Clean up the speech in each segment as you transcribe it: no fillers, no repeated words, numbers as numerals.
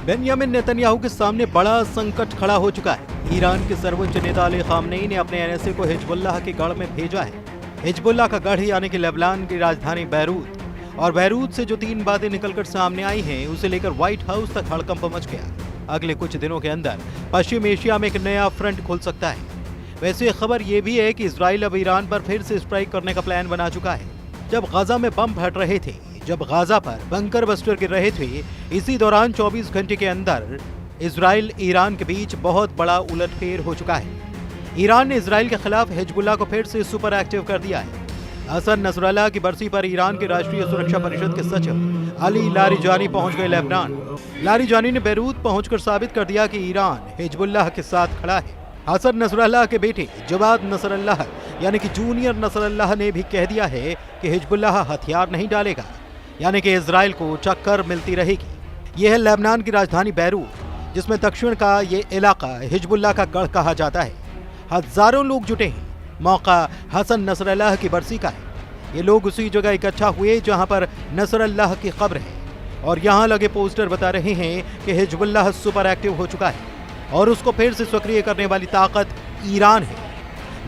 Benjamin Netanyahu के सामने बड़ा संकट खड़ा हो चुका है। ईरान के सर्वोच्च नेता अली खामनेई ने अपने एनएसए को हिजबुल्लाह के गढ़ में भेजा है। हिजबुल्लाह का गढ़ यानी कि लेबनान की राजधानी बैरूत, और बैरूत से जो 3 बातें निकलकर सामने आई हैं उसे लेकर व्हाइट हाउस तक हड़कंप मच गया। अगले कुछ दिनों के अंदर पश्चिम एशिया में एक नया फ्रंट खुल सकता है। वैसे खबर ये भी है कि इजराइल अब ईरान पर फिर से स्ट्राइक करने का प्लान बना चुका है। जब गाजा में बम फट रहे थे, जब गाजा पर बंकर बस्टर गिर रहे थे, इसी दौरान 24 घंटे के अंदर इजराइल ईरान के बीच बहुत बड़ा उलटफेर हो चुका है। ईरान ने इजराइल के खिलाफ हिजबुल्लाह को फिर से सुपर एक्टिव कर दिया है। हसन नसरल्लाह की बरसी पर ईरान के राष्ट्रीय सुरक्षा परिषद के सचिव अली लारिजानी पहुंच गए लेबनान। लारिजानी ने बैरूत पहुंचकर साबित कर दिया कि ईरान हिजबुल्लाह के साथ खड़ा है। हसन नसरल्लाह के बेटे जवाद नसरल्लाह यानी कि जूनियर नसरल्लाह ने भी कह दिया है कि हिजबुल्लाह हथियार नहीं डालेगा, यानी कि इजराइल को टक्कर मिलती रहेगी। यह है लेबनान की राजधानी बैरूत, जिसमें दक्षिण का ये इलाका हिजबुल्लाह का गढ़ कहा जाता है। हजारों लोग जुटे हैं। मौका हसन नसरल्लाह की बरसी का है। ये लोग उसी जगह इकट्ठा हुए जहां पर नसरल्लाह की कब्र है, और यहां लगे पोस्टर बता रहे हैं कि हिजबुल्लाह सुपर एक्टिव हो चुका है और उसको फिर से सक्रिय करने वाली ताकत ईरान है।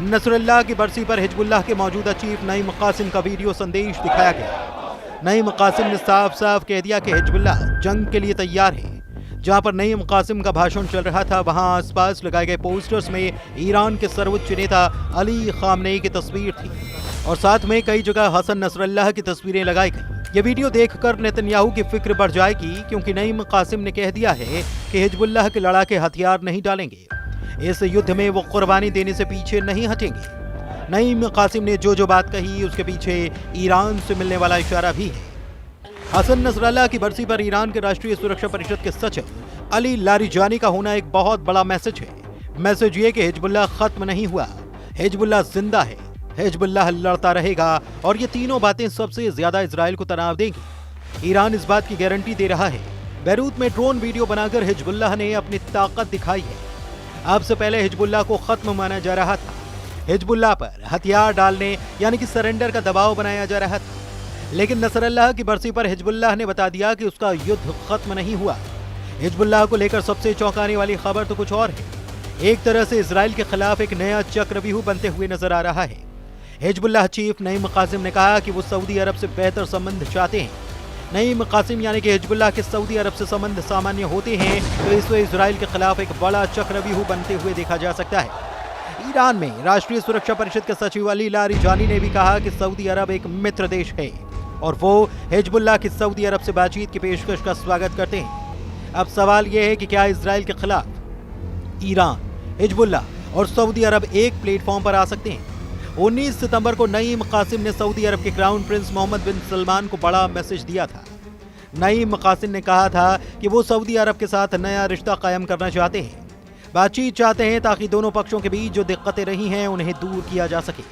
नसरल्लाह की बरसी पर हिजबुल्लाह के मौजूदा चीफ नईम कासिम का वीडियो संदेश दिखाया गया। नईम कासिम ने साफ साफ कह दिया कि हिजबुल्लाह जंग के लिए तैयार है। जहां पर नईम कासिम का भाषण चल रहा था, वहां आसपास लगाए गए पोस्टर्स में ईरान के सर्वोच्च नेता अली खामनेई की तस्वीर थी, और साथ में कई जगह हसन नसरल्लाह की तस्वीरें लगाई गई। ये वीडियो देखकर नेतन्याहू की फिक्र बढ़ जाएगी, क्योंकि नईम कासिम ने कह दिया है कि हिजबुल्लाह के लड़ाके हथियार नहीं डालेंगे। इस युद्ध में वो कुर्बानी देने से पीछे नहीं हटेंगे। नईम कासिम ने जो बात कही उसके पीछे ईरान से मिलने वाला इशारा भी है। हसन नसरल्लाह की बरसी पर ईरान के राष्ट्रीय सुरक्षा परिषद के सचिव अली लारिजानी का होना एक बहुत बड़ा मैसेज है। मैसेज ये कि हिजबुल्लाह खत्म नहीं हुआ, हिजबुल्लाह जिंदा है, हिजबुल्लाह लड़ता रहेगा, और ये तीनों बातें सबसे ज्यादा इजराइल को तनाव देंगी। ईरान इस बात की गारंटी दे रहा है। बैरूत में ड्रोन वीडियो बनाकर हिजबुल्लाह ने अपनी ताकत दिखाई है। अब से पहले हिजबुल्लाह को खत्म माना जा रहा था। हिजबुल्लाह पर हथियार डालने यानी कि सरेंडर का दबाव बनाया जा रहा था, लेकिन नसरल्लाह की बरसी पर हिजबुल्लाह ने बता दिया कि उसका युद्ध खत्म नहीं हुआ। हिजबुल्लाह को लेकर सबसे चौंकाने वाली खबर तो कुछ और है। एक तरह से इजराइल के खिलाफ एक नया चक्रव्यूह बनते हुए नजर आ रहा है। हिजबुल्लाह चीफ नईम कासिम ने कहा कि वो सऊदी अरब से बेहतर संबंध चाहते हैं। नईम कासिम यानी कि हिजबुल्लाह के सऊदी अरब से संबंध सामान्य होते हैं, तो इसमें इजराइल के खिलाफ एक बड़ा चक्रव्यूह बनते हुए देखा जा सकता है। ईरान में राष्ट्रीय सुरक्षा परिषद के सचिव अली लारिजानी ने भी कहा कि सऊदी अरब एक मित्र देश है और वो हिजबुल्लाह की सऊदी अरब से बातचीत की पेशकश का स्वागत करते हैं। अब सवाल यह है कि क्या इजराइल के खिलाफ ईरान, हिजबुल्लाह और सऊदी अरब एक प्लेटफॉर्म पर आ सकते हैं? 19 सितंबर को नईम कासिम ने सऊदी अरब के क्राउन प्रिंस मोहम्मद बिन सलमान को बड़ा मैसेज दिया था। नईम कासिम ने कहा था कि वो सऊदी अरब के साथ नया रिश्ता कायम करना चाहते हैं, बातचीत चाहते हैं, ताकि दोनों पक्षों के बीच जो दिक्कतें रही हैं उन्हें दूर किया जा सके।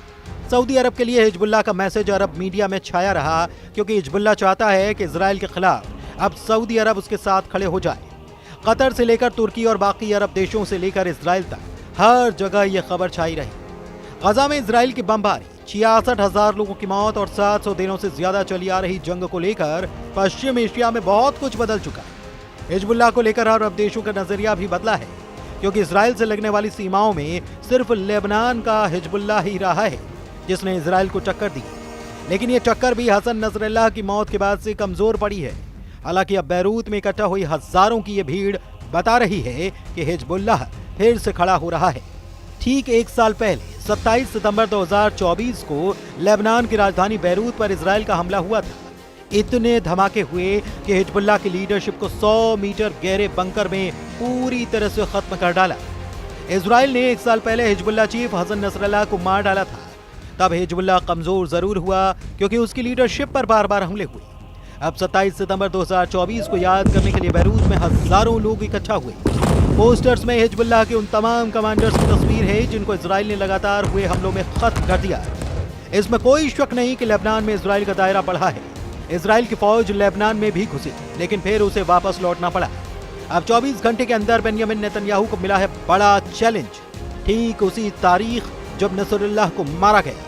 सऊदी अरब के लिए हिजबुल्लाह का मैसेज अरब मीडिया में छाया रहा, क्योंकि हिजबुल्लाह चाहता है कि इजराइल के खिलाफ अब सऊदी अरब उसके साथ खड़े हो जाए। कतर से लेकर तुर्की और बाकी अरब देशों से लेकर इजराइल तक हर जगह यह खबर छाई रही। गजा में इजराइल की बमबारी, 66,000 लोगों की मौत और 700 दिनों से ज्यादा चली आ रही जंग को लेकर पश्चिम एशिया में बहुत कुछ बदल चुका है। हिजबुल्लाह को लेकर अरब देशों का नजरिया भी बदला है, क्योंकि इजराइल से लगने वाली सीमाओं में सिर्फ लेबनान का हिजबुल्लाह ही रहा है जिसने इजराइल को टक्कर दी। लेकिन ये टक्कर भी हसन नसरल्लाह की मौत के बाद से कमजोर पड़ी है। हालांकि अब बैरूत में इकट्ठा हुई हजारों की ये भीड़ बता रही है कि हिजबुल्लाह फिर से खड़ा हो रहा है। ठीक एक साल पहले 27 सितंबर 2024 को लेबनान की राजधानी बैरूत पर इजराइल का हमला हुआ था। इतने धमाके हुए कि हिजबुल्लाह की लीडरशिप को 100 मीटर गहरे बंकर में पूरी तरह से खत्म कर डाला। इजराइल ने एक साल पहले हिजबुल्लाह चीफ हसन नसरल्लाह को मार डाला था। तब हिजबुल्लाह कमजोर जरूर हुआ, क्योंकि उसकी लीडरशिप पर बार बार हमले हुए। अब 27 सितंबर 2024 को याद करने के लिए बैरूत में हजारों लोग इकट्ठा हुए। पोस्टर्स में हिजबुल्लाह के उन तमाम कमांडर्स की तस्वीर है जिनको इजराइल ने लगातार हुए हमलों में खत्म कर दिया। इसमें कोई शक नहीं कि लेबनान में इजराइल का दायरा बढ़ा है। इजराइल की फौज लेबनान में भी घुसी, लेकिन फिर उसे वापस लौटना पड़ा। अब 24 घंटे के अंदर बेंयामिन नेतन्याहू को मिला है बड़ा चैलेंज। ठीक उसी तारीख जब नसरुल्लाह को मारा गया,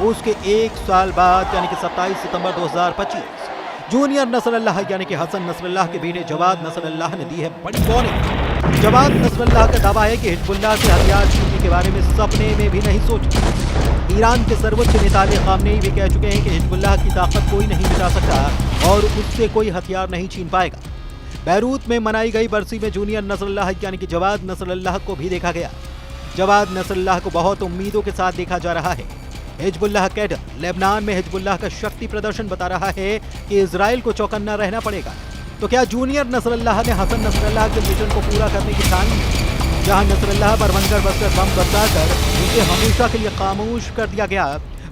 उसके एक साल बाद यानी कि 27 सितंबर 2025 जूनियर नसरल्लाह यानी कि हसन नसरल्लाह के बेटे जवाद नसरल्लाह ने दी है बड़ी वार्निंग। जवाद नसरल्लाह का दावा है कि हिजबुल्लाह से हथियार छीनने के बारे में सपने में भी नहीं सोचा। ईरान के सर्वोच्च नेता अली खामनेई भी कह चुके हैं कि हिजबुल्लाह की ताकत कोई नहीं मिटा सकता और उससे कोई हथियार नहीं छीन पाएगा। बैरूत में मनाई गई बरसी में जूनियर नसरल्लाह यानी कि जवाद नसरल्लाह को भी देखा गया। जवाद नसरल्लाह को बहुत उम्मीदों के साथ देखा जा रहा है। हिजबुल्लाह कैडर लेबनान में हिजबुल्लाह का शक्ति प्रदर्शन बता रहा है कि इजराइल को चौकन्ना रहना पड़ेगा। तो क्या जूनियर नसरल्लाह ने हसन नसरल्लाह के मिशन को पूरा करने की ठानी? जहां नसरल्लाह पर बनकर बसकर बम बरसाकर उसे हमेशा के लिए खामोश कर दिया गया,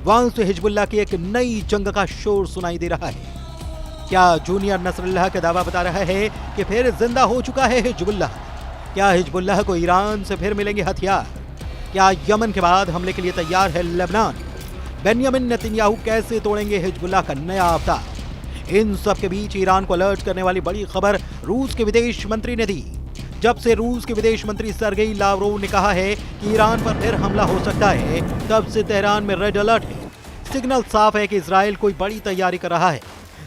वहां से हिजबुल्लाह की एक नई जंग का शोर सुनाई दे रहा है। क्या जूनियर नसरल्लाह का दावा बता रहा है कि फिर जिंदा हो चुका है हिजबुल्लाह? क्या हिजबुल्लाह को ईरान से फिर मिलेंगे हथियार? क्या यमन के बाद हमले के लिए तैयार है लेबनान? बेंयामिन नेतन्याहू कैसे तोड़ेंगे हिजबुल्लाह का नया अवतार? इन सब के बीच ईरान को अलर्ट करने वाली बड़ी खबर रूस के विदेश मंत्री ने दी। जब से रूस के विदेश मंत्री सर्गेई लावरोव ने कहा है कि ईरान पर फिर हमला हो सकता है, तब से तेहरान में रेड अलर्ट है। सिग्नल साफ है कि इजराइल कोई बड़ी तैयारी कर रहा है,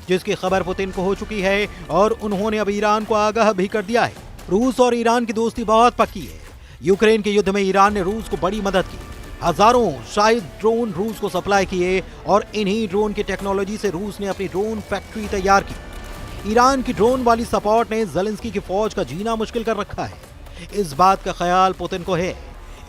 जिसकी खबर पुतिन को हो चुकी है और उन्होंने अब ईरान को आगाह भी कर दिया है। रूस और ईरान की दोस्ती बहुत पक्की है। यूक्रेन के युद्ध में ईरान ने रूस को बड़ी मदद की। हजारों शायद ड्रोन रूस को सप्लाई किए और इन्हीं ड्रोन की टेक्नोलॉजी से रूस ने अपनी ड्रोन फैक्ट्री तैयार की। ईरान की ड्रोन वाली सपोर्ट ने ज़ेलेंस्की की फौज का जीना मुश्किल कर रखा है। इस बात का ख्याल पुतिन को है,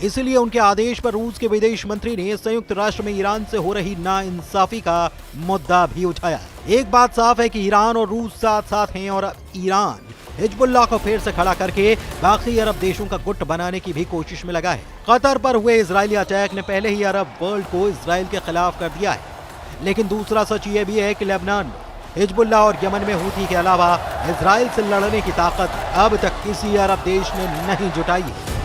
इसलिए उनके आदेश पर रूस के विदेश मंत्री ने संयुक्त राष्ट्र में ईरान से हो रही नाइंसाफी का मुद्दा भी उठाया। एक बात साफ है कि ईरान और रूस साथ साथ हैं और ईरान हिजबुल्लाह को फिर से खड़ा करके बाकी अरब देशों का गुट बनाने की भी कोशिश में लगा है। कतर पर हुए इजरायली अटैक ने पहले ही अरब वर्ल्ड को इजराइल के खिलाफ कर दिया है, लेकिन दूसरा सच ये भी है कि लेबनान में हिजबुल्लाह और यमन में हूथी के अलावा इजराइल से लड़ने की ताकत अब तक किसी अरब देश ने नहीं जुटाई है।